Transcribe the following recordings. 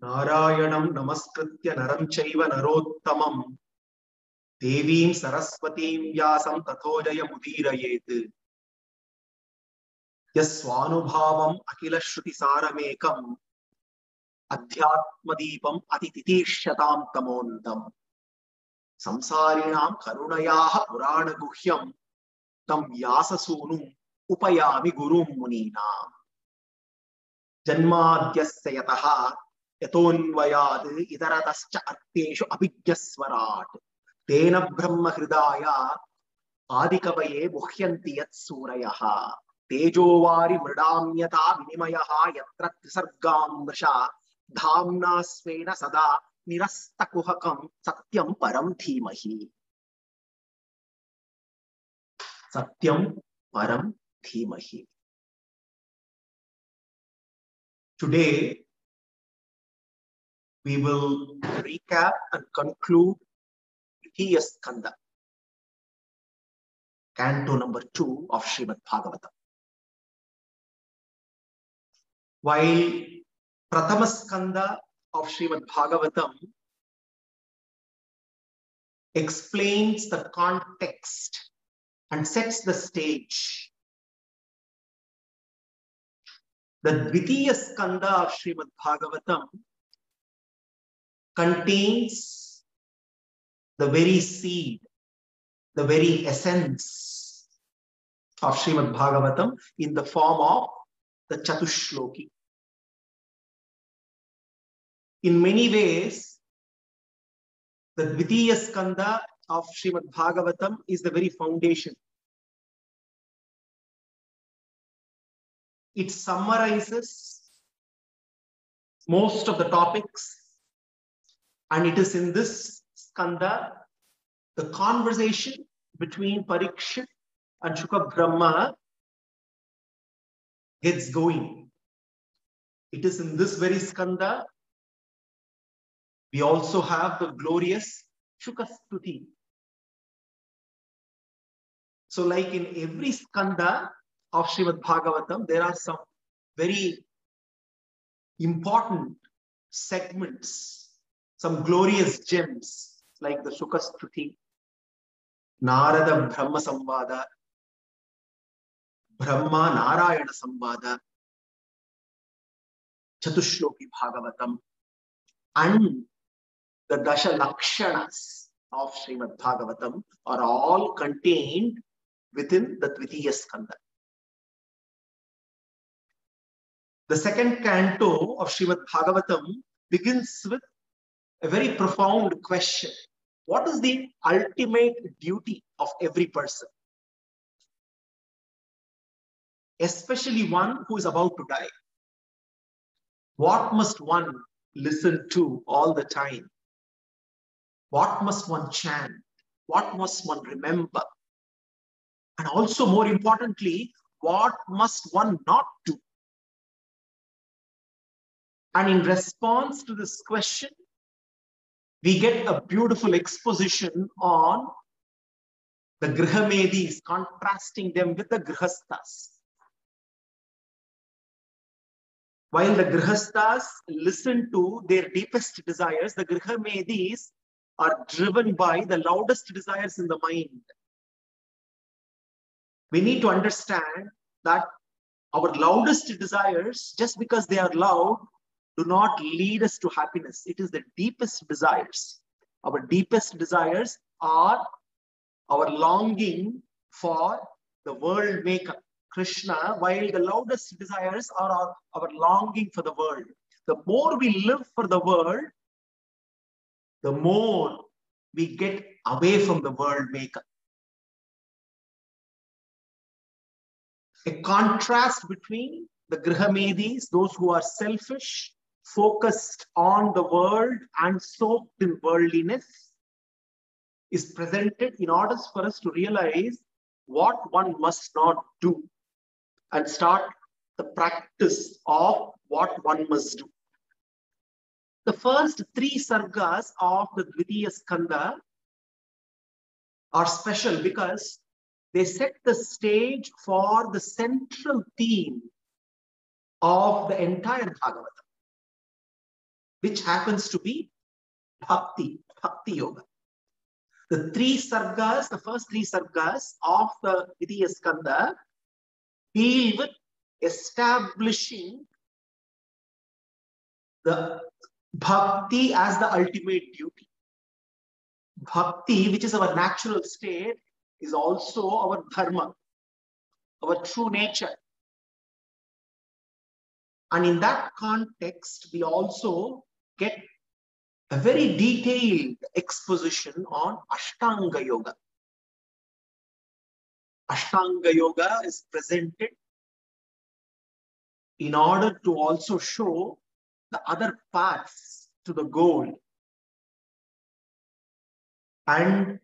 नारायणं नमस्कृत्य नरं चैव नरोत्तमं देवीं सरस्वतीं व्यासं ततो जयमुदीरयेत्। यस्वानुभावम् अखिलश्रुतिसारमेकम् अध्यात्मदीपम् अतितितीर्ष्यतां तमोऽन्तम् संसारिणां करुणयाः पुराणगुह्यं तं व्याससूनुम् उपयामि गुरुं मुनीनाम्। जन्माद्यस्य यतः यतोऽन्वयाद् इतरतश्च अर्थेषु अभिज्ञस्वराट् तेन ब्रह्म हृदाय आदिकवये मुह्यन्ति यत्सूरयः तेजोवारि मृडाम्यता विनिमयः यत्र त्रिसर्गामृषा धाम्ना स्वेन सदा निरस्तकुहकं सत्यं परं धीमहि। सत्यं परं धीमहि. Today we will recap and conclude Dvitiya Skanda, Canto number 2 of Srimad Bhagavatam. While Prathama Skanda of Srimad Bhagavatam explains the context and sets the stage, the Dvitiya Skanda of Srimad Bhagavatam contains the very seed, the very essence of Srimad Bhagavatam in the form of the Chatushloki. In many ways, the Dvitiya Skanda of Srimad Bhagavatam is the very foundation. It summarizes most of the topics, and it is in this skanda the conversation between Parikshit and Shuka Brahma gets going. It is in this very skanda we also have the glorious Shuka Stuti. So like in every skanda of Srimad Bhagavatam, there are some very important segments, some glorious gems like the Shuka Stuti, Narada Brahma Samvada, Brahma Narayana Samvada, Chatushloki Bhagavatam, and the Dasha Lakshanas of Srimad Bhagavatam are all contained within the Dvitiya Skanda. The second canto of Srimad Bhagavatam begins with a very profound question. What is the ultimate duty of every person, especially one who is about to die? What must one listen to all the time? What must one chant? What must one remember? And also, more importantly, what must one not do? And in response to this question, we get a beautiful exposition on the Grihamedis, contrasting them with the Grihastas. While the Grihastas listen to their deepest desires, the Grihamedis are driven by the loudest desires in the mind. We need to understand that our loudest desires, just because they are loud, do not lead us to happiness. It is the deepest desires. Our deepest desires are our longing for the world maker, Krishna, while the loudest desires are our longing for the world. The more we live for the world, the more we get away from the world maker. A contrast between the Grihamedis, those who are selfish, focused on the world and soaked in worldliness, is presented in order for us to realize what one must not do and start the practice of what one must do. The first 3 sargas of the Dvitiya Skanda are special because they set the stage for the central theme of the entire Bhagavatam. which happens to be Bhakti Yoga. The three sargas, the first three sargas of the Dvitiya Skandha deal with establishing the Bhakti as the ultimate duty. Bhakti, which is our natural state, is also our dharma, our true nature. And in that context, we also get a very detailed exposition on Ashtanga Yoga. Ashtanga Yoga is presented in order to also show the other paths to the goal. And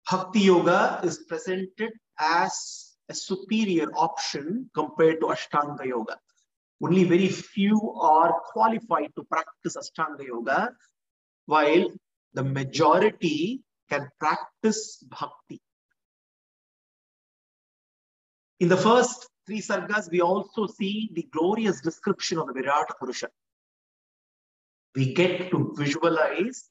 Bhakti Yoga is presented as a superior option compared to Ashtanga Yoga. Only very few are qualified to practice Ashtanga Yoga, while the majority can practice Bhakti. In the first three sargas, we also see the glorious description of the Virata Purusha. We get to visualize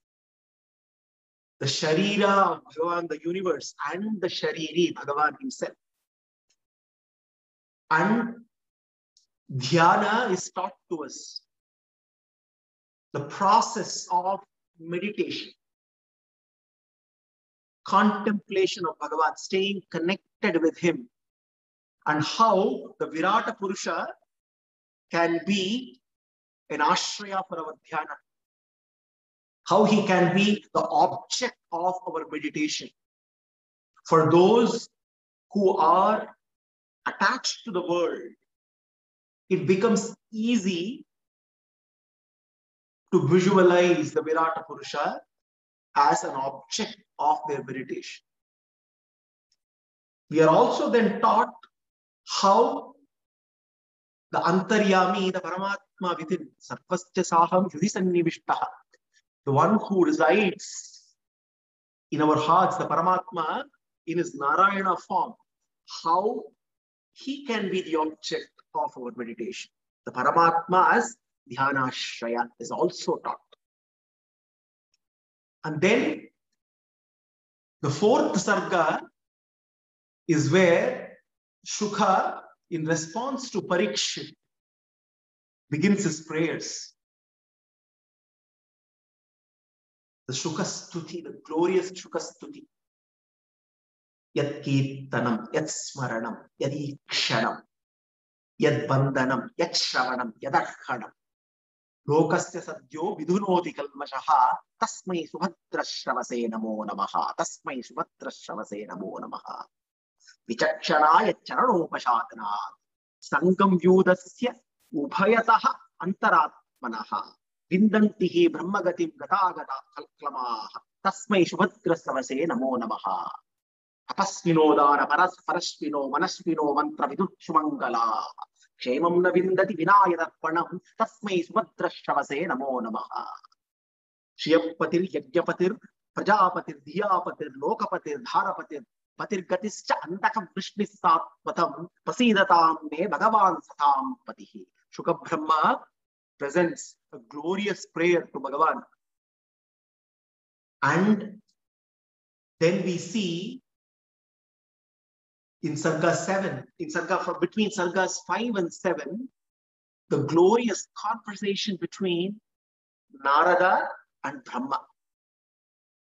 the Sharira of Bhagavan, the universe, and the Shariri, Bhagavan himself. And Dhyana is taught to us. The process of meditation, contemplation of Bhagavan, staying connected with him, and how the Virata Purusha can be an ashraya for our dhyana. How he can be the object of our meditation. For those who are attached to the world, it becomes easy to visualize the Virata Purusha as an object of their meditation. We are also then taught how the Antaryami, the Paramatma within, Sarvasya Saham Yudhisannivishtaha, the one who resides in our hearts, the Paramatma, in his Narayana form, how he can be the object of our meditation. The Paramatma as Dhyanashraya is also taught. And then the fourth sarga is where Shukha, in response to Parikshit, begins his prayers. The Shukastuti, the glorious Shukastuti. Yat Kirtanam, Yat Smaranam, Yat Ikshanam, Yat Bandhanam, Yat Shravanam, Yat Arhanam. Lokasya Sadyo Vidhunoti Kalmashaha, Tasmai Subhadra Shravase Namo Namaha, Tasmai Subhadra Shravase Namo Namaha. Vichakshana Yat Charanopashatana, Sangam Yudasya Ubhayataha Antaratmanaha. Vindantihi Brahmagatim Gatagata Kalklamaha, Tasmai Subhadra Shravase Namo Namaha. Apasvinodana Parasvino Manasvino Mantra Vidut Shumangala. Kshemam na vindati vinayadapanam tasmai subhadra shravase namo namaha. Shriyapatir yajyapatir prajapatir dhiyapatir lokapatir dharapatir patir gatischa antakam vishnisatvatam pasidatam me bhagavan satam patihi. Shuka Brahma presents a glorious prayer to Bhagavan. And then we see in Sarga 7, between Sargas 5 and 7, the glorious conversation between Narada and Brahma.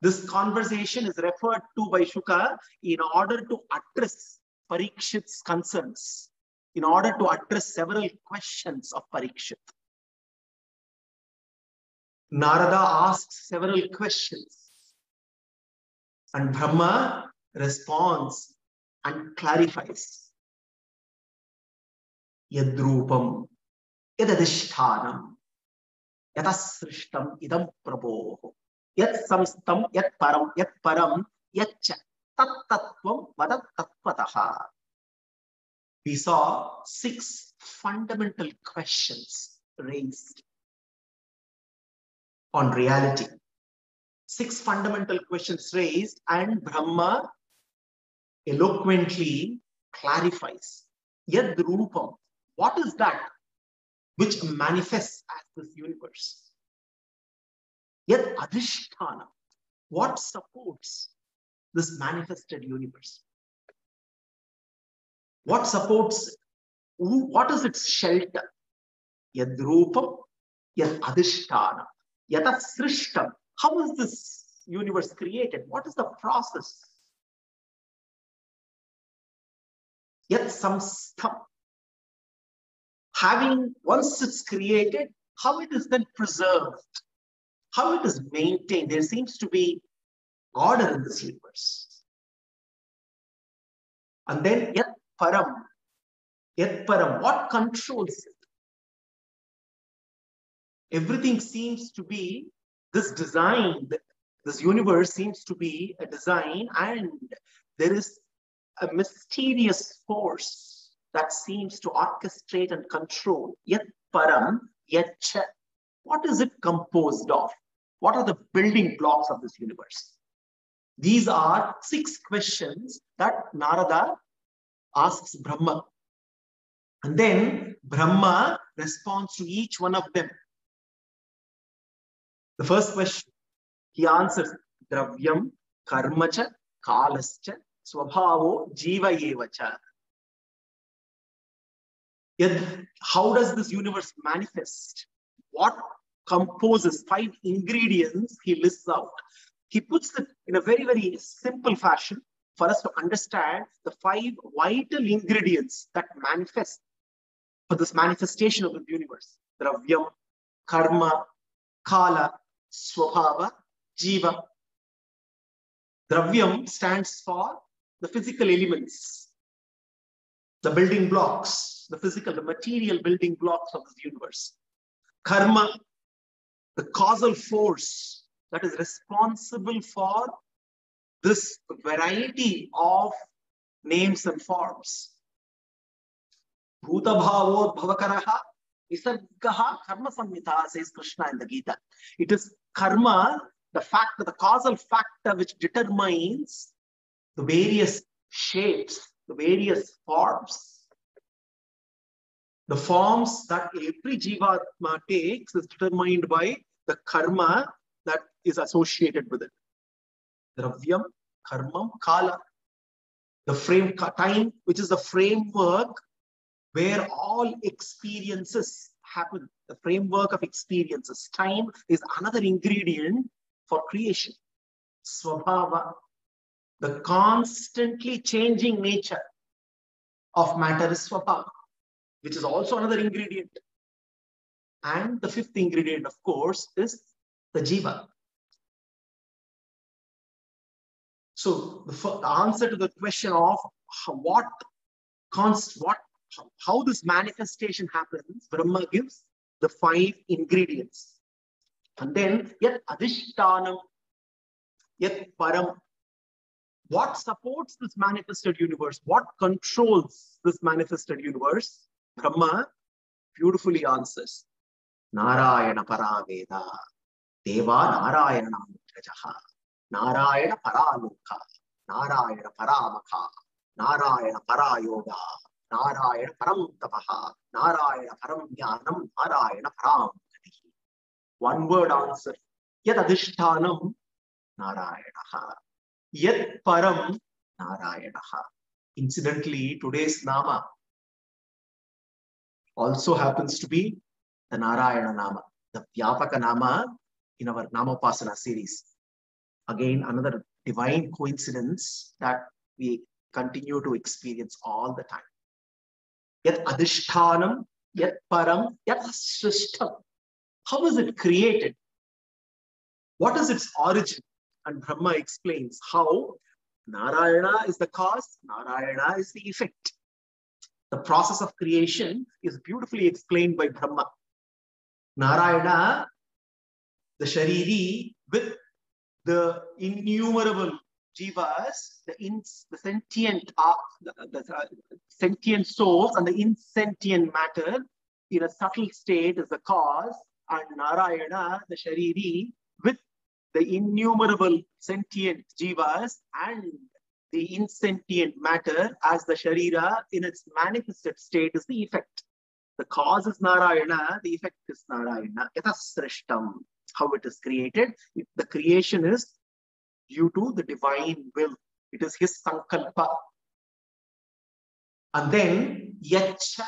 This conversation is referred to by Shuka in order to address Parikshit's concerns, in order to address several questions of Parikshit. Narada asks several questions, and Brahma responds and clarifies. Yadrupam, yadadishthanam, yatasrishtam idam prabhoho, yat samstam, yat param, yatcha, tat tattvam vadat tattvataha. We saw 6 fundamental questions raised on reality. 6 fundamental questions raised, and Brahma eloquently clarifies. Yad Rupam, what is that which manifests as this universe. Yet adhisthana, what supports this manifested universe? What supports it? What is its shelter? Yad rupam, yad adhisthana, yata srishtam. How is this universe created? What is the process? Yat samstham. Having, once it's created, how it is then preserved, how it is maintained. There seems to be order in this universe. And then yat param, what controls it? Everything seems to be this design, this universe seems to be a design, and there is a mysterious force that seems to orchestrate and control. Yat param, yat cha. What is it composed of? What are the building blocks of this universe? These are 6 questions that Narada asks Brahma. And then Brahma responds to each one of them. The first question, he answers, Dravyam, Karmacha, Kalascha, Swabhavo, Jiva Yevacha. Yet, how does this universe manifest? What composes 5 ingredients he lists out? He puts it in a very, very simple fashion for us to understand the 5 vital ingredients that manifest for this manifestation of the universe. Dravyam, Karma, Kala, Swabhava, Jiva. Dravyam stands for the physical elements, the building blocks, the physical, the material building blocks of this universe. Karma, the causal force that is responsible for this variety of names and forms. Bhuta bhavo bhavakaraha visargaha karma samhita, says Krishna in the Gita. It is karma, the factor, the causal factor which determines the various shapes, the various forms. The forms that every Jivatma takes is determined by the karma that is associated with it. Dravyam, Karmam, Kala. The frame, time, which is the framework where all experiences happen. The framework of experiences. Time is another ingredient for creation. Swabhava, the constantly changing nature of matter is Swabhava, which is also another ingredient. And the 5th ingredient, of course, is the Jiva. So the answer to the question of how this manifestation happens, Brahma gives the 5 ingredients. And then, yat adhisthānam, yat param. What supports this manifested universe? What controls this manifested universe? Brahma beautifully answers. Narayana paraveda, deva narayana namutrajaha, narayana paraloka, narayana paramaka, narayana parayoga, narayana param tapaha, narayana param jnanam, narayana param gatihi. One word answer. Yat adhisthānam, narayanaha. Yat param, narayanaha. Incidentally, today's nama also happens to be the Narayana Nama, the Vyapaka Nama in our Namopasana series. Again, another divine coincidence that we continue to experience all the time. Yat adhisthānam, yat param, yat srishtam. How is it created? What is its origin? And Brahma explains how Narayana is the cause, Narayana is the effect. The process of creation is beautifully explained by Brahma. Narayana, the Shariri, with the innumerable jivas, the sentient souls and the insentient matter in a subtle state is the cause, and Narayana, the Shariri, with the innumerable sentient jivas and the insentient matter as the Sharira in its manifested state is the effect. The cause is Narayana, the effect is Narayana. Yatha srishtam, how it is created. The creation is due to the divine will. It is his sankalpa. And then yacha,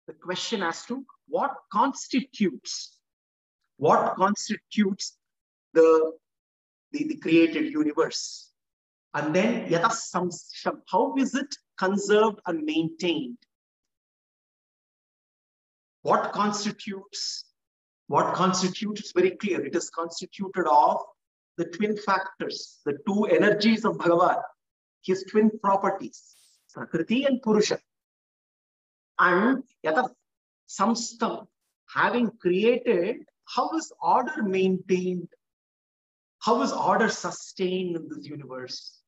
the question as to what constitutes the created universe. And then yata samsham, how is it conserved and maintained? What constitutes? It's very clear. It is constituted of the twin factors, the two energies of Bhagavan, his twin properties, Prakriti and Purusha. And yata samstam, having created, how is order maintained? How is order sustained in this universe?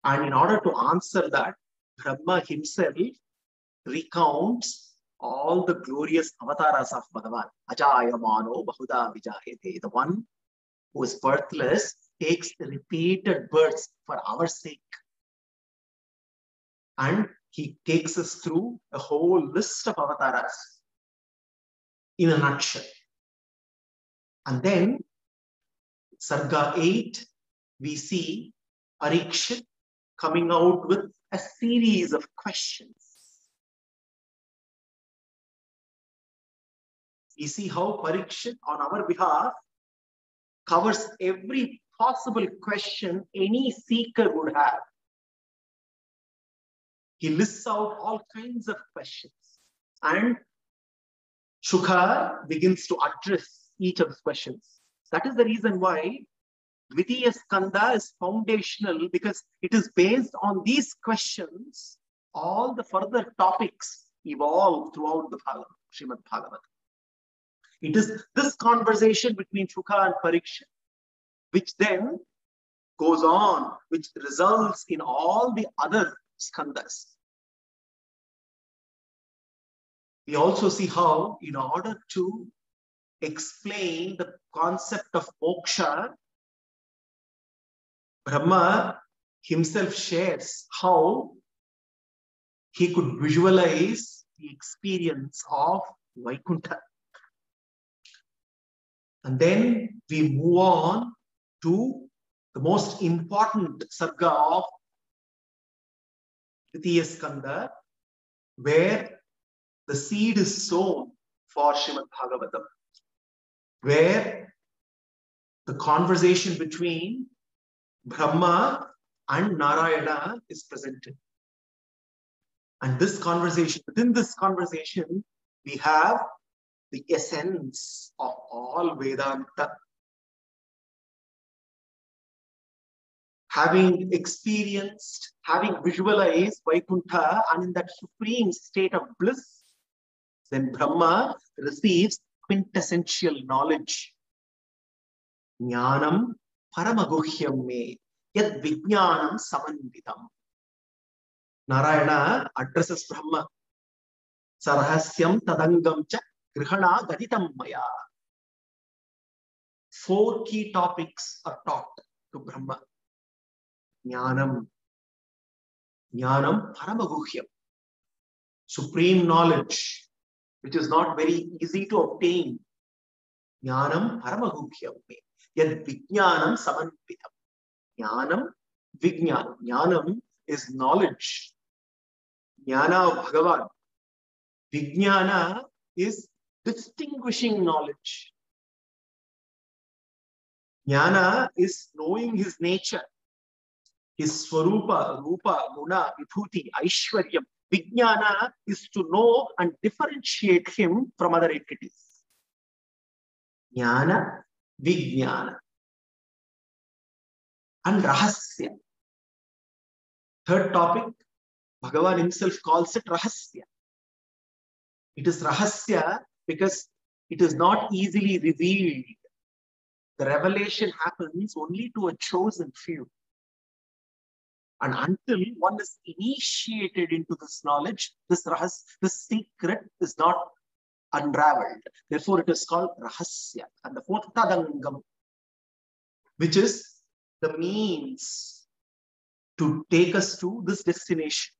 And in order to answer that, Brahma himself recounts all the glorious avatars of Bhagavan. Ajayamano Bahuda Vijayate. The one who is birthless takes repeated births for our sake. And he takes us through a whole list of avatars in a nutshell. And then, Sarga 8, we see Parikshit coming out with a series of questions. We see how Parikshit, on our behalf, covers every possible question any seeker would have. He lists out all kinds of questions. And Shukha begins to address each of the questions. That is the reason why Dvitiya Skanda is foundational, because it is based on these questions, all the further topics evolve throughout the Srimad Bhagavatam. It is this conversation between Shukha and Parikshit, which then goes on, which results in all the other skandhas. We also see how, in order to explain the concept of moksha, Brahma himself shares how he could visualize the experience of Vaikuntha. And then we move on to the most important sarga of Dvitiya Skanda, where the seed is sown for Srimad Bhagavatam, where the conversation between Brahma and Narayana is presented. And this conversation, within this conversation, we have the essence of all Vedanta. Having experienced, having visualized Vaikuntha and in that supreme state of bliss, then Brahma receives quintessential knowledge. Jnanam paramaguhyam me yad vijnanam samanvitam. Narayana addresses Brahma. Sarhasyam tadangam cha grihana gaditam maya. 4 key topics are taught to Brahma. Jnanam. Jnanam paramaguhyam. Supreme knowledge, which is not very easy to obtain. Jnanam paramaguhyam me. Yad vijnanam samanvitam. Jnanam, vijnanam. Jnanam is knowledge. Jnana of Bhagavan. Vijnana is distinguishing knowledge. Jnana is knowing his nature, his swarupa, rupa, guna, vibhuti, aishwaryam. Vijnana is to know and differentiate him from other entities. Jnana, vijnana. And rahasya. Third topic, Bhagavan himself calls it rahasya. It is rahasya because it is not easily revealed. The revelation happens only to a chosen few. And until one is initiated into this knowledge, this secret is not unraveled. Therefore, it is called rahasya. And the fourth, tadangam, which is the means to take us to this destination.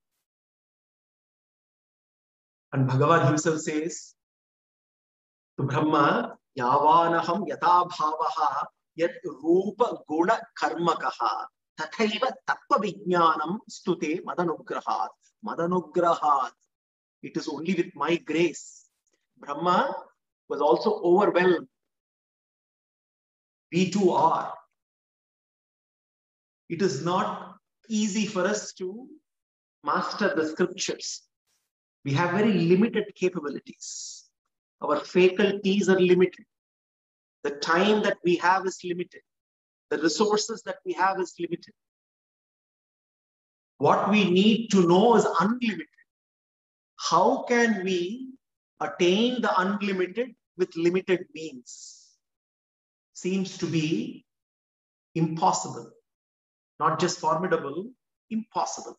And Bhagavan himself says, to Brahma, yavanaham yata bhavaha yat rupa guna karmakaha tathaiva tattva vijnanam stute madanugrahat. Madanugrahat. It is only with my grace. Brahma was also overwhelmed. We too are. It is not easy for us to master the scriptures. We have very limited capabilities. Our faculties are limited. The time that we have is limited. The resources that we have is limited. What we need to know is unlimited. How can we attain the unlimited with limited means? Seems to be impossible. Not just formidable, impossible.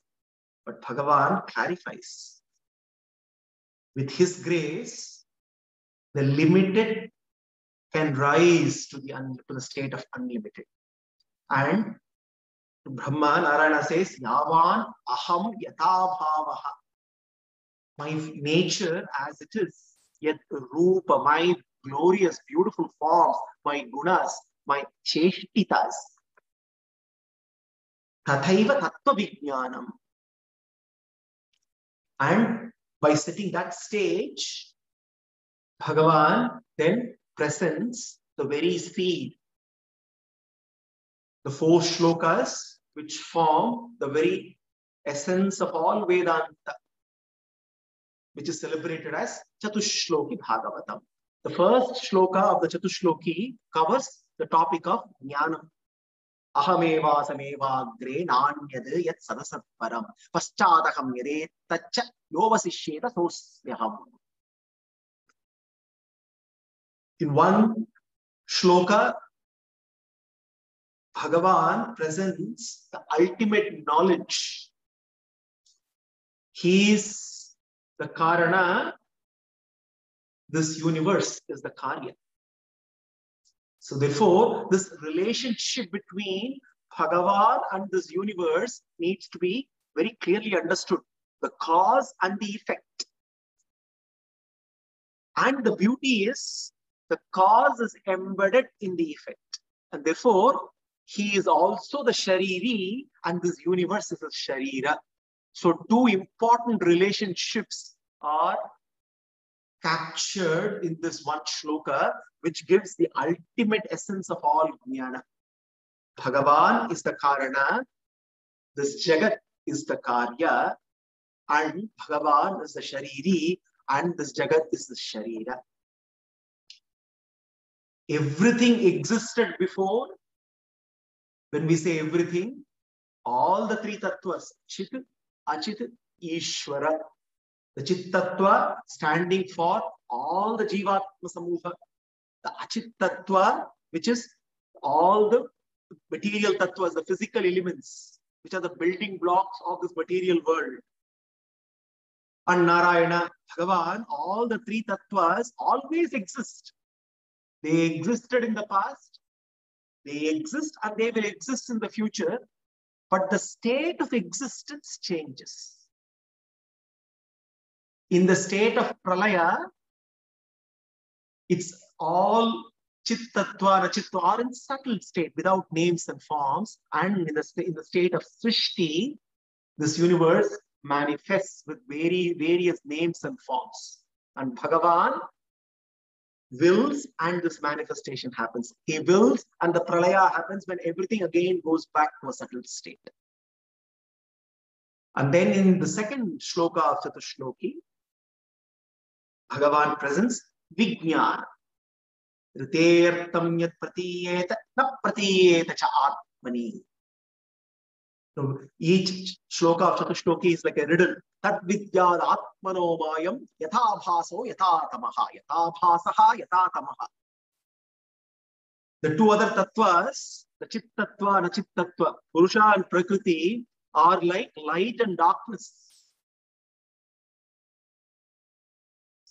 But Bhagavan clarifies. With his grace, the limited can rise to the state of unlimited. And Brahma, Narayana says, Yavan aham yata bhavaha. My nature as it is, yet rupa, my glorious, beautiful forms, my gunas, my cheshtitas. Tathaiva tattva vijnanam. And by setting that stage, Bhagavan then presents the very seed, the 4 shlokas which form the very essence of all Vedanta, which is celebrated as Chatushloki Bhagavatam. The first shloka of the Chatushloki covers the topic of Jnanam. Ahameva sameva gre nanyad yat sadasat param paschadaham yade tacha yovasishyeta sosyaham. In one shloka, Bhagavan presents the ultimate knowledge. He is the Karana. This universe is the Karya. So therefore, this relationship between Bhagavan and this universe needs to be very clearly understood. The cause and the effect. And the beauty is, the cause is embedded in the effect. And therefore, he is also the Shariri and this universe is a Sharira. So 2 important relationships are captured in this one shloka, which gives the ultimate essence of all Jnana. Bhagavan is the Karana, this Jagat is the Karya, and Bhagavan is the Shariri, and this Jagat is the Sharira. Everything existed before. When we say everything, all the 3 tattvas, Chit, Achit, Ishvara. The Chit Tattva standing for all the Jivatma Samuha. The Achit Tattva, which is all the material tattvas, the physical elements, which are the building blocks of this material world. And Narayana, Bhagavan, all the 3 tattvas always exist. They existed in the past, they exist, and they will exist in the future. But the state of existence changes. In the state of Pralaya, it's all Chit Tattva and Achitva are in subtle state without names and forms. And in the state of Srishti, this universe manifests with various names and forms. And Bhagavan wills and this manifestation happens. He wills and the Pralaya happens when everything again goes back to a subtle state. And then in the second shloka of Chatushloki, Bhagavan presents Vijnana. Ritertam yat pratiyeta na pratiyeta cha atmani. So each shloka of Chatushloki is like a riddle. Tat vidyad atmano mayam yatha bhaso yatha tamaha. Yatha bhasaha yatha tamaha. The 2 other tattvas, the Chit Tattva and Achit Tattva, Purusha and Prakriti, are like light and darkness.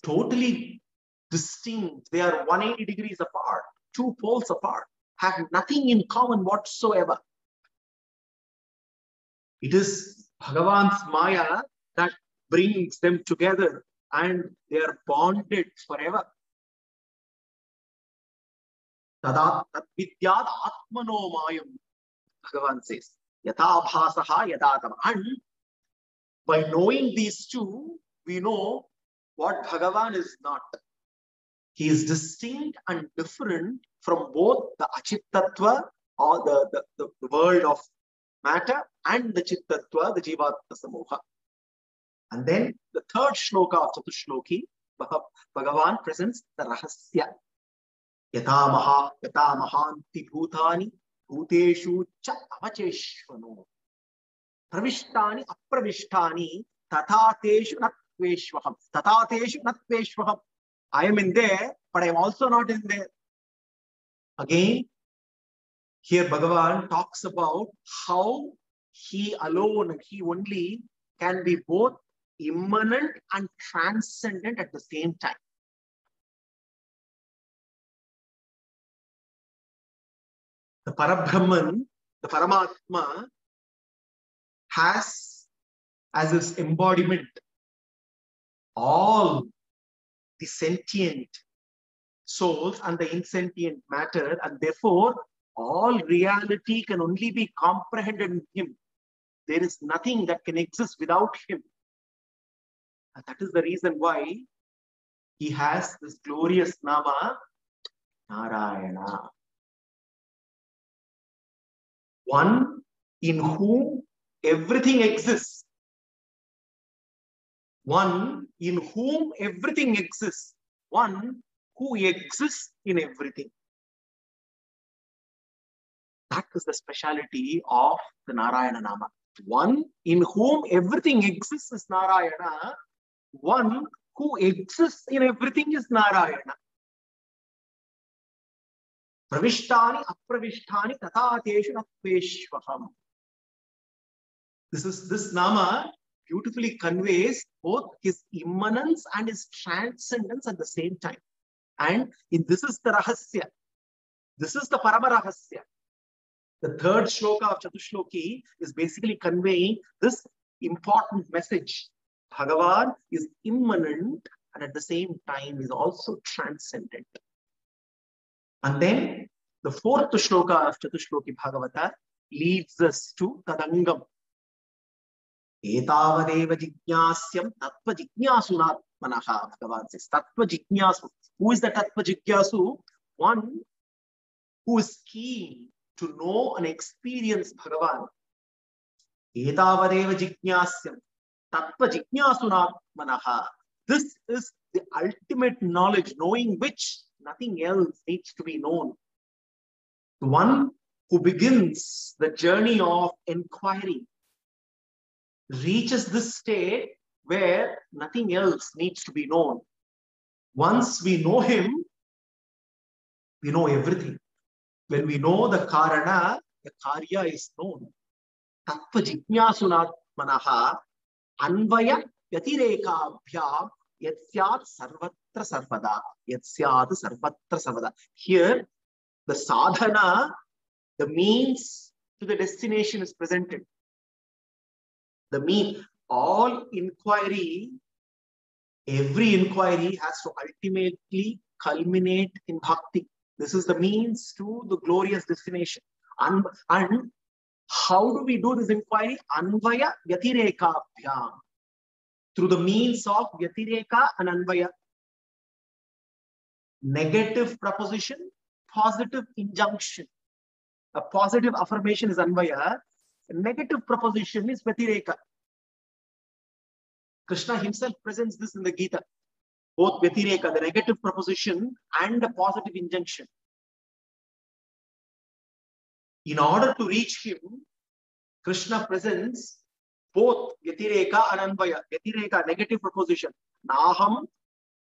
Totally distinct. They are 180 degrees apart, 2 poles apart, have nothing in common whatsoever. It is Bhagavan's Maya that brings them together and they are bonded forever. Tada Tadvidyad Atmano Mayam, Bhagavan says. Yatha Bhasaha Yatha. And by knowing these two, we know what Bhagavan is not. He is distinct and different from both the Achittatva, or the world of matter, and the Chittatva, the Jivatma Samoha. And then the third shloka of Chatushloki, Bhagavan presents the Rahasya. Yata Mahanti Bhutani Bhuteshu Cha Avacheshvano Pravishtani Apravishtani Tatateshu Natveshvaham. Tatateshu Natveshvaham. I am in there, but I am also not in there. Again, here Bhagavan talks about how he alone and he only can be both immanent and transcendent at the same time. The Parabrahman, the Paramatma, has as its embodiment all the sentient souls and the insentient matter, and therefore all reality can only be comprehended in him. There is nothing that can exist without him. And that is the reason why he has this glorious Nama, Narayana. One in whom everything exists. One in whom everything exists. One who exists in everything. That is the speciality of the Narayana Nama. One in whom everything exists is Narayana. One who exists in everything is Narayana. Pravishtani apravishtani tatateshu natveshvaham. This Nama beautifully conveys both his immanence and his transcendence at the same time. And this is the Rahasya. This is the Parama Rahasya. The third shloka of Chatushloki is basically conveying this important message. Bhagavan is immanent and at the same time is also transcendent. And then the fourth shloka of Chatushloki Bhagavata leads us to Tadangam. Etavadeva jignasyam tattva jignasunatmanaha, Bhagavan says. Tattva jignasu. Who is the tattva jignasu? One who is keen to know and experience Bhagavan. Etavadeva jignasyam tattva jignasunatmanaha. This is the ultimate knowledge, knowing which nothing else needs to be known. The one who begins the journey of inquiry reaches this state where nothing else needs to be known. Once we know him, we know everything. When we know the Karana, the Karya is known. Tattva jignasunatmanaha anvaya yatireka Yatsyat sarvatra sarvada. Yatsyat sarvatra sarvada. Here, the sadhana, the means to the destination is presented. The mean, all inquiry, every inquiry has to ultimately culminate in bhakti. This is the means to the glorious destination. And how do we do this inquiry? Anvaya yatireka. Through the means of Yatireka and Anvaya. Negative proposition, positive injunction. A positive affirmation is Anvaya. A negative proposition is Yatireka. Krishna himself presents this in the Gita. Both Yatireka, the negative proposition, and the positive injunction. In order to reach him, Krishna presents both Yatireka and Anvaya. Yatireka, negative proposition. Naham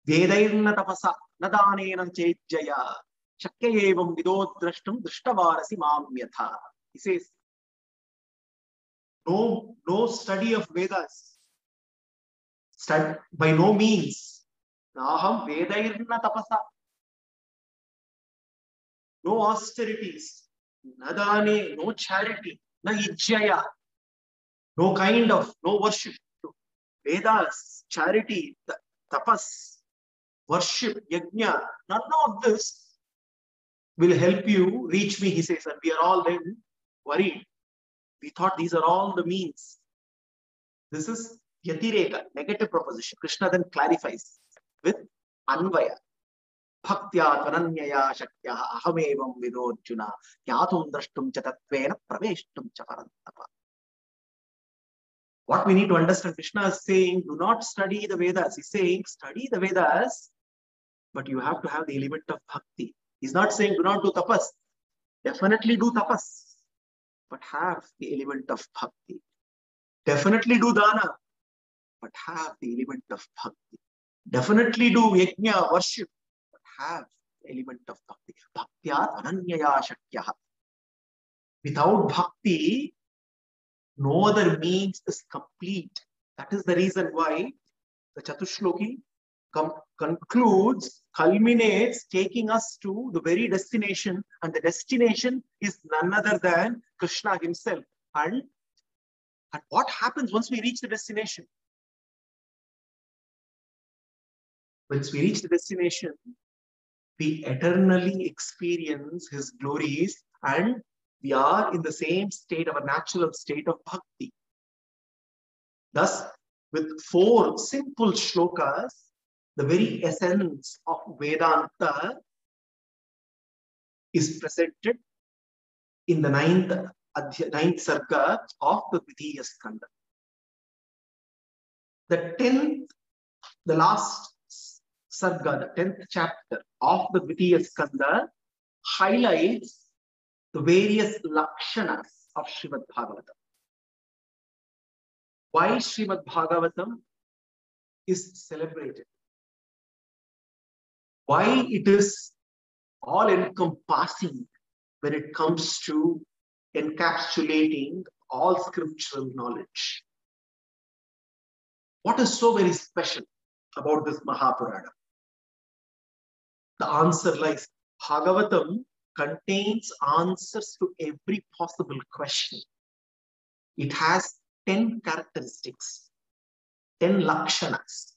vedairna tapasa nadanena chejjaya shakyayevam vidodrashtam drishtavarasi mam yatha. He says, no study of Vedas. By no means. Naham vedairna tapasa. No austerities. Nadane, no charity. Na ijjaya. No worship. Vedas, charity, tapas, worship, yajna, none of this will help you reach me, he says. And we are all then worried. We thought these are all the means. This is yatireka, negative proposition. Krishna then clarifies with anvaya. Bhaktya tvananyaya shakya ahamevam vidorjuna jnatum drashtum cha tatvena praveshtum cha parantapa. What we need to understand, Krishna is saying, do not study the Vedas. He's saying, study the Vedas, but you have to have the element of bhakti. He's not saying, do not do tapas. Definitely do tapas, but have the element of bhakti. Definitely do dana, but have the element of bhakti. Definitely do yajna, worship, but have the element of bhakti. Bhaktya ananyaya shakya. Without bhakti, no other means is complete. That is the reason why the Chatushloki concludes, culminates, taking us to the very destination, and the destination is none other than Krishna himself. And what happens once we reach the destination? Once we reach the destination, we eternally experience his glories, and we are in the same state, our natural state of bhakti. Thus, with 4 simple shlokas, the very essence of Vedanta is presented in the 9th sarga of the Dvitiya Skanda. The 10th, the last sarga, the 10th chapter of the Dvitiya Skanda highlights the various lakshanas of Srimad Bhagavatam. Why Srimad Bhagavatam is celebrated? Why it is all encompassing when it comes to encapsulating all scriptural knowledge? What is so very special about this Mahapurana? The answer lies, Bhagavatam contains answers to every possible question. It has 10 characteristics, 10 lakshanas.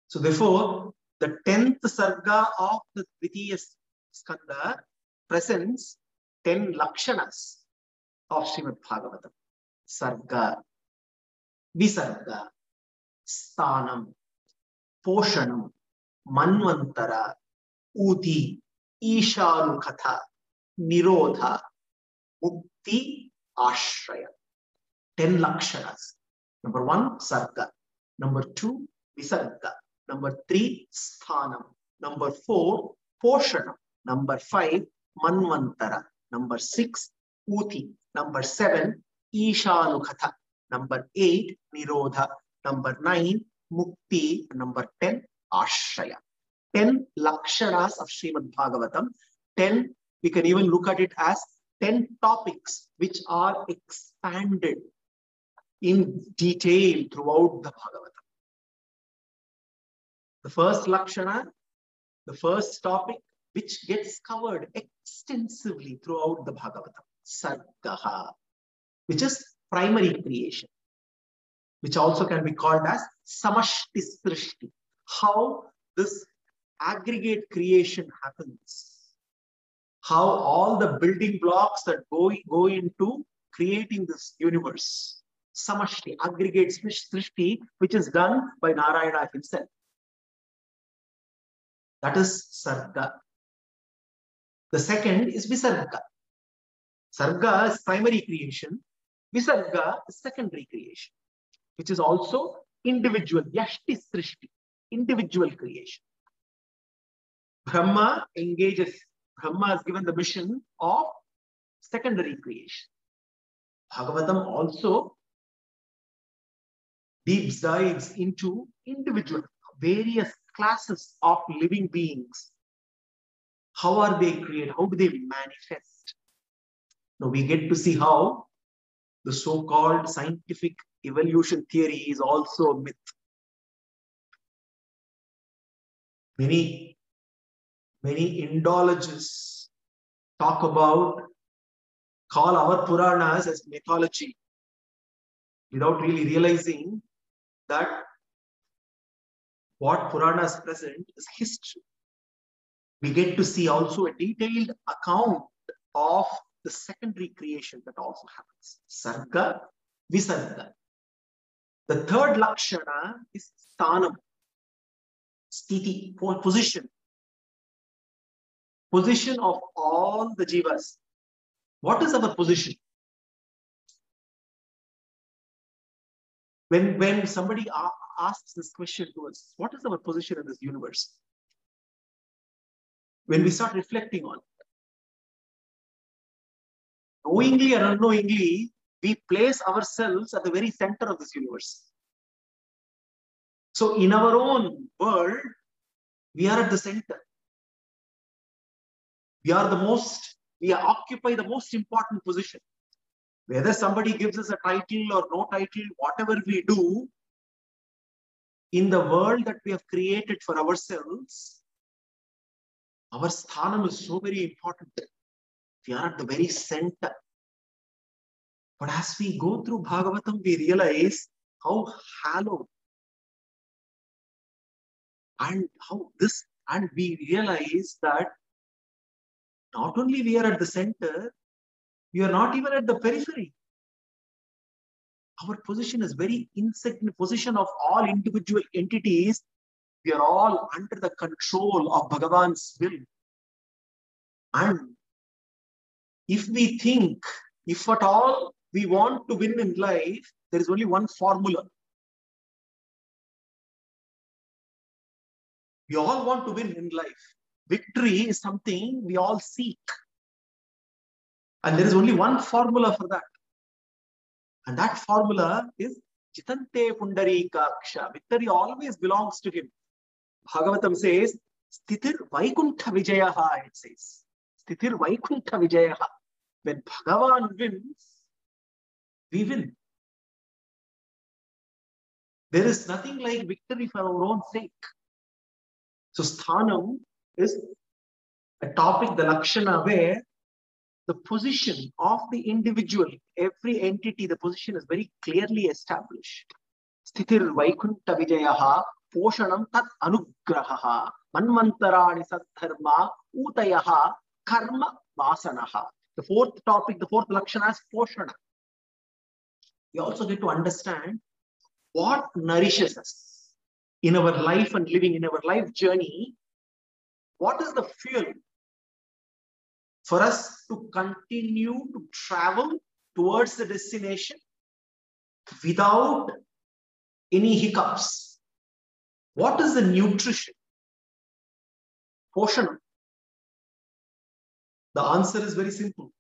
So therefore, the 10th sarga of the Dvitiya Skanda presents 10 lakshanas of Srimad Bhagavatam. Sarga, Visarga, Sthanam, Poshanam, Manvantara, Uti, Ishanukatha, Nirodha, Mukti, Ashraya. 10 lakshanas. Number 1, Sarga. Number 2, Visarga. Number 3, Sthanam. Number 4, Poshanam. Number 5, Manvantara. Number 6, Uti. Number 7, Ishanukatha. Number 8, Nirodha. Number 9, Mukti. Number 10, Ashraya. 10 lakshanas of Srimad Bhagavatam. 10, we can even look at it as 10 topics which are expanded in detail throughout the Bhagavatam. The first lakshana, the first topic which gets covered extensively throughout the Bhagavatam, Sargaha, which is primary creation, which also can be called as Samashti Srishti. How this aggregate creation happens. How all the building blocks that go into creating this universe. Samashti, aggregate Srishti, which is done by Narayana himself. That is Sarga. The second is Visarga. Sarga is primary creation. Visarga is secondary creation, which is also individual, Yashti Srishti, individual creation. Brahma engages, Brahma is given the mission of secondary creation. Bhagavatam also deep dives into individual, various classes of living beings. How are they created? How do they manifest? Now we get to see how the so-called scientific evolution theory is also a myth. Many Indologists talk about, call our Puranas as mythology without really realizing that what Puranas present is history. We get to see also a detailed account of the secondary creation that also happens. Sarga, Visarga. The third Lakshana is Sthanam, Sthiti, position. Position of all the jivas. What is our position? When somebody asks this question to us, what is our position in this universe? When we start reflecting on it, knowingly or unknowingly, we place ourselves at the very center of this universe. So in our own world, we are at the center. We occupy the most important position. Whether somebody gives us a title or no title, whatever we do, in the world that we have created for ourselves, our sthanam is so very important. We are at the very center. But as we go through Bhagavatam, we realize how hallowed and we realize that not only we are at the center, we are not even at the periphery. Our position is very insignificant. Position of all individual entities, we are all under the control of Bhagavan's will. And if we think, if at all we want to win in life, there is only one formula. We all want to win in life. Victory is something we all seek. And there is only one formula for that. And that formula is Chitante Pundarikaksha. Victory always belongs to him. Bhagavatam says, Sthithir Vaikuntha Vijayaha, it says. Sthithir Vaikuntha Vijayaha. When Bhagavan wins, we win. There is nothing like victory for our own sake. So Sthanam is a topic, the Lakshana, where the position of the individual, every entity, the position is very clearly established. Sthithir Vaikuntha Vijayaha, Poshanam Tat Anugrahaha, Manmantarani Sattharma, Utayaha, Karma Vasanaha. The fourth topic, the fourth Lakshana is Poshana. We also get to understand what nourishes us in our life and living, in our life journey. What is the fuel for us to continue to travel towards the destination without any hiccups? What is the nutrition? Poshanam. The answer is very simple.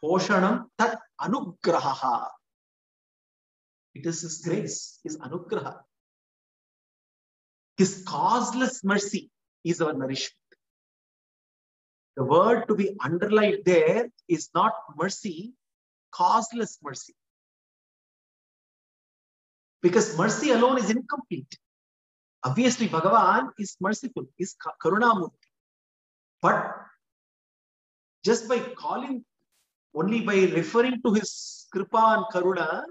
Poshanam tat anugrahaha. It is His grace, His anugraha. His causeless mercy is our nourishment. The word to be underlined there is not mercy, causeless mercy. Because mercy alone is incomplete. Obviously, Bhagavan is merciful, is Karunamurti. But just by calling, only by referring to His Kripa and Karuna,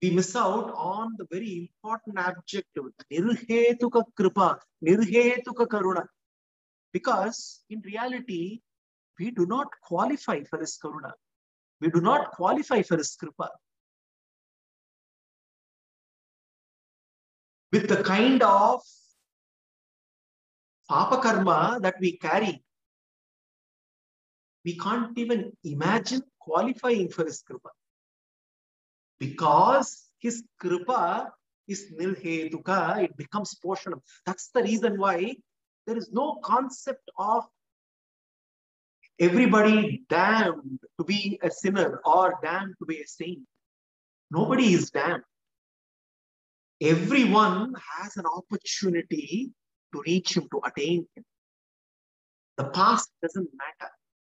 we miss out on the very important adjective, Nirhetuka Kripa, Nirhetuka Karuna. Because in reality, we do not qualify for His Karuna. We do not qualify for His Kripa. With the kind of Papa Karma that we carry, we can't even imagine qualifying for His Kripa. Because His Kripa is Nirhetuka, it becomes Poshanam. That's the reason why there is no concept of everybody damned to be a sinner or damned to be a saint. Nobody is damned. Everyone has an opportunity to reach Him, to attain Him. The past doesn't matter.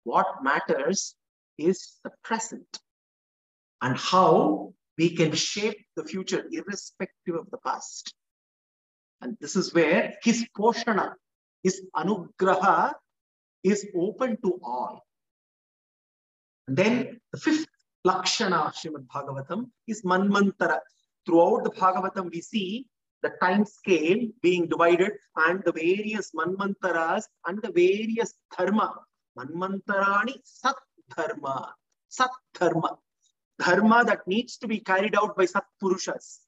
What matters is the present and how we can shape the future irrespective of the past. And this is where His Poshana, His Anugraha is open to all. And then the fifth Lakshana of Srimad Bhagavatam is Manmantara. Throughout the Bhagavatam, we see the time scale being divided, and the various manmantaras and the various dharma. Manmantarani sat dharma. Sat dharma. Dharma that needs to be carried out by Sat Purushas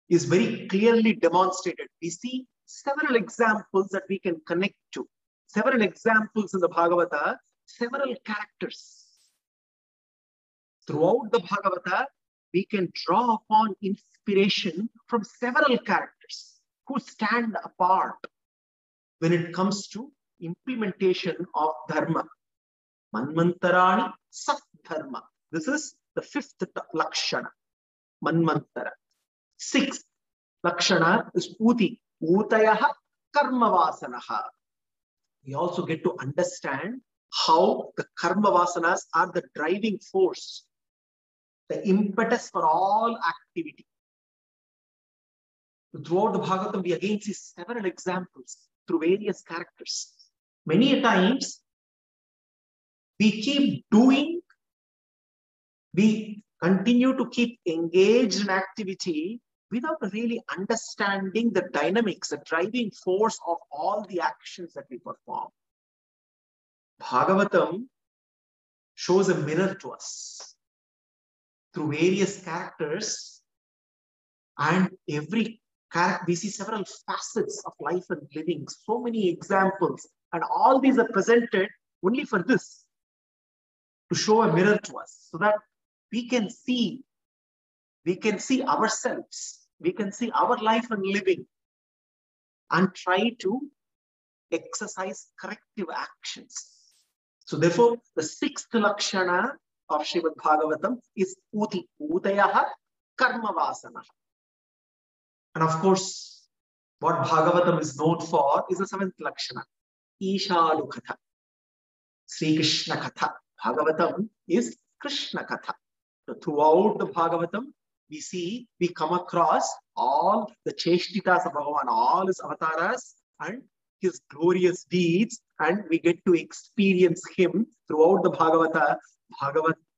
is very clearly demonstrated. We see several examples that we can connect to. Several examples in the Bhagavata, several characters. Throughout the Bhagavata, we can draw upon inspiration from several characters who stand apart when it comes to implementation of dharma. Manmantarani sat dharma. This is the fifth lakshana, manmantara. Sixth lakshana is uti, utayaha karma vasanaha. We also get to understand how the karma vasanas are the driving force, the impetus for all activity. Throughout the Bhagavatam, we again see several examples through various characters. Many times, we keep doing, we continue to keep engaged in activity without really understanding the dynamics, the driving force of all the actions that we perform. Bhagavatam shows a mirror to us through various characters, and every character, we see several facets of life and living, so many examples, and all these are presented only for this, to show a mirror to us, so that we can see ourselves, we can see our life and living, and try to exercise corrective actions. So therefore, the sixth lakshana of Srimad Bhagavatam is uti, utayaha karma vasana. And of course, what Bhagavatam is known for is the seventh lakshana, Ishalu Katha, Sri Krishna Katha. Bhagavatam is Krishna Katha. So throughout the Bhagavatam, we come across all the cheshtitas of Bhagavan, all his avatars and his glorious deeds, and we get to experience him throughout the Bhagavata.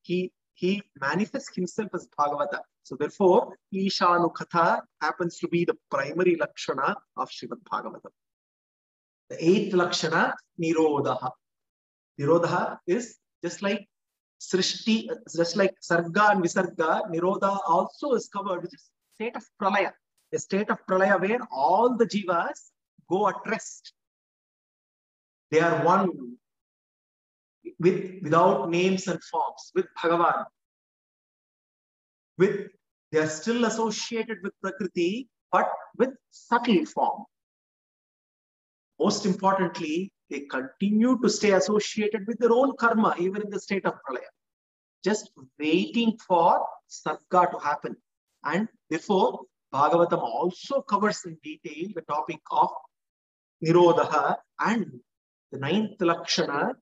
He manifests himself as Bhagavata. So therefore, Ishanu Katha happens to be the primary lakshana of Srimad Bhagavatam. The eighth lakshana, Nirodha. Nirodha is just like Srishti, just like Sarga and Visarga, Nirodha also is covered, which is state of Pralaya. A state of Pralaya where all the jivas go at rest. They are one without names and forms, with Bhagavan. They are still associated with Prakriti, but with subtle form. Most importantly, they continue to stay associated with their own karma, even in the state of Pralaya, just waiting for Sarga to happen. And therefore, Bhagavatam also covers in detail the topic of Nirodha, and the ninth lakshana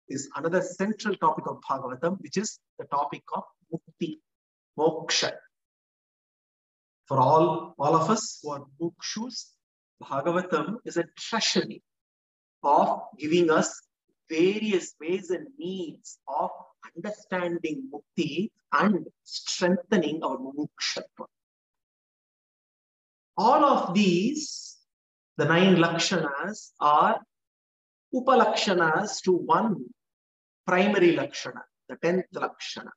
is another central topic of Bhagavatam, which is the topic of Mukti, Moksha. For all of us who are mukshus, Bhagavatam is a treasury of giving us various ways and means of understanding mukti and strengthening our mukshatva. All of these, the 9 lakshanas, are upalakshanas to one primary lakshana, the 10th lakshana.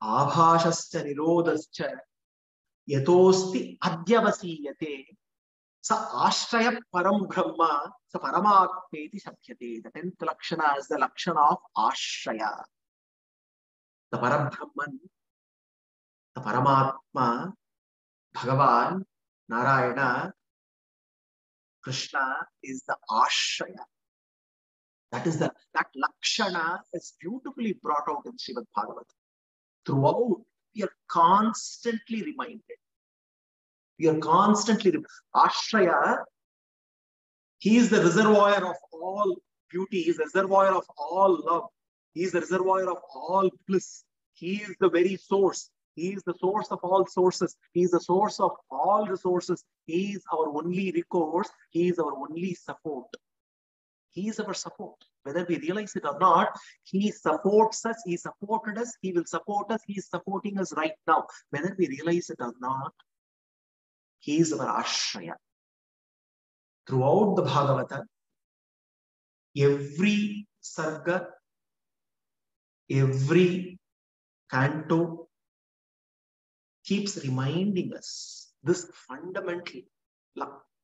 Abhashascha nirodhascha yatosti adyavasiyate sa ashraya param brahma sa paramatmeti sabhyate. The 10th lakshana is the lakshana of ashraya. The Parabrahman, the Paramatma, Bhagavan, Narayana, Krishna is the ashraya. That lakshana is beautifully brought out in Srimad Bhagavatam. Throughout, we are constantly reminded. Ashraya, he is the reservoir of all beauty. He is the reservoir of all love. He is the reservoir of all bliss. He is the very source. He is the source of all sources. He is the source of all resources. He is our only recourse. He is our only support. He is our support. Whether we realize it or not, he supports us, he supported us, he will support us, he is supporting us right now. Whether we realize it or not, he is our Ashraya. Throughout the Bhagavata, every sarga, every canto keeps reminding us this fundamental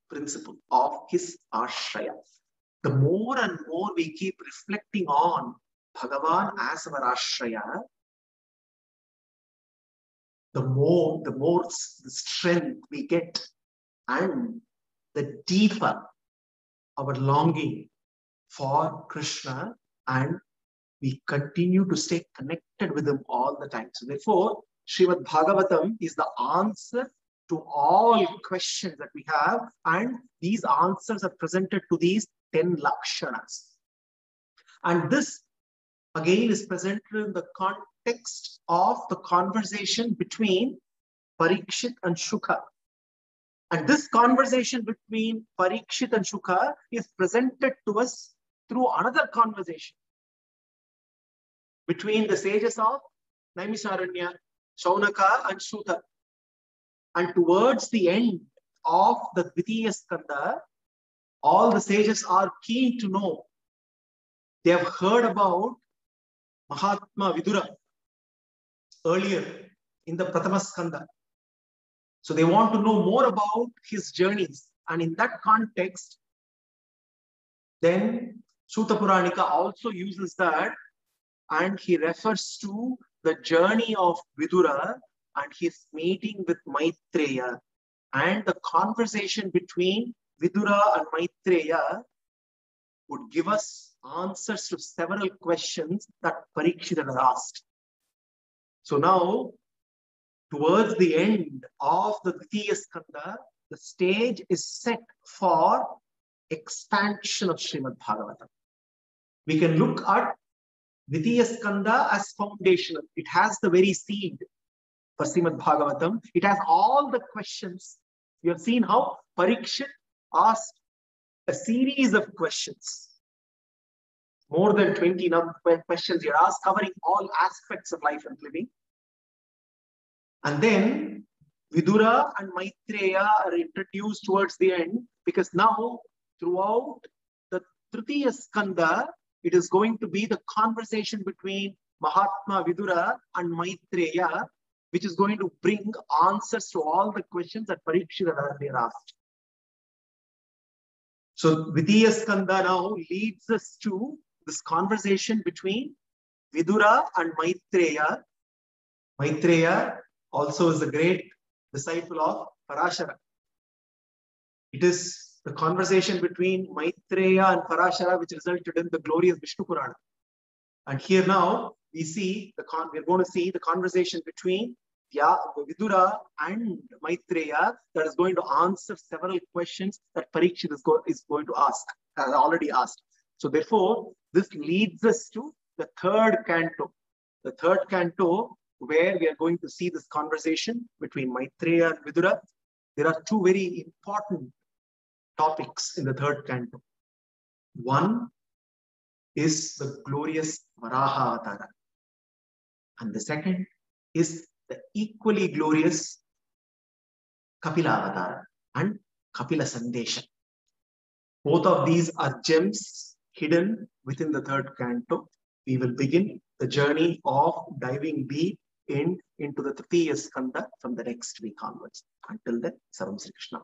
principle of his Ashraya. The more and more we keep reflecting on Bhagavan as our Ashraya, the more the strength we get, and the deeper our longing for Krishna, and we continue to stay connected with him all the time. So therefore, Srimad Bhagavatam is the answer to all questions that we have, and these answers are presented to these 10 lakshanas. And this again is presented in the context of the conversation between Parikshit and Shukha. And this conversation between Parikshit and Shukha is presented to us through another conversation between the sages of Naimisharanya, Shaunaka and Shuta. And towards the end of the Dvitiya Skanda, all the sages are keen to know. They have heard about Mahatma Vidura earlier in the Prathama Skanda. So they want to know more about his journeys. And in that context, then Suta Puranika also uses that, and he refers to the journey of Vidura and his meeting with Maitreya, and the conversation between Vidura and Maitreya would give us answers to several questions that Parikshit had asked. So now, towards the end of the Dvitiya Skanda, the stage is set for expansion of Srimad Bhagavatam. We can look at Dvitiya Skanda as foundational. It has the very seed for Srimad Bhagavatam. It has all the questions. You have seen how Parikshit asked a series of questions. More than 20 questions he asked, covering all aspects of life and living. And then Vidura and Maitreya are introduced towards the end, because now throughout the Tritiya Skanda, it is going to be the conversation between Mahatma Vidura and Maitreya, which is going to bring answers to all the questions that Parikshit had earlier asked. So Dvitiya Skanda now leads us to this conversation between Vidura and Maitreya. Maitreya also is a great disciple of Parashara. It is the conversation between Maitreya and Parashara which resulted in the glorious Vishnu Purana. And here now we see we're going to see the conversation between Vidura and Maitreya that is going to answer several questions that Parikshit is going to ask, has already asked. So therefore, this leads us to the third canto. The third canto, where we are going to see this conversation between Maitreya and Vidura. There are two very important topics in the third canto. One is the glorious Varaha Avatara, and the second is the equally glorious Kapila Avatara and Kapila Sandesha. Both of these are gems hidden within the third canto. We will begin the journey of diving deep into the Tritiya Skanda from the next week onwards. Until then, Sarvam Sri Krishna.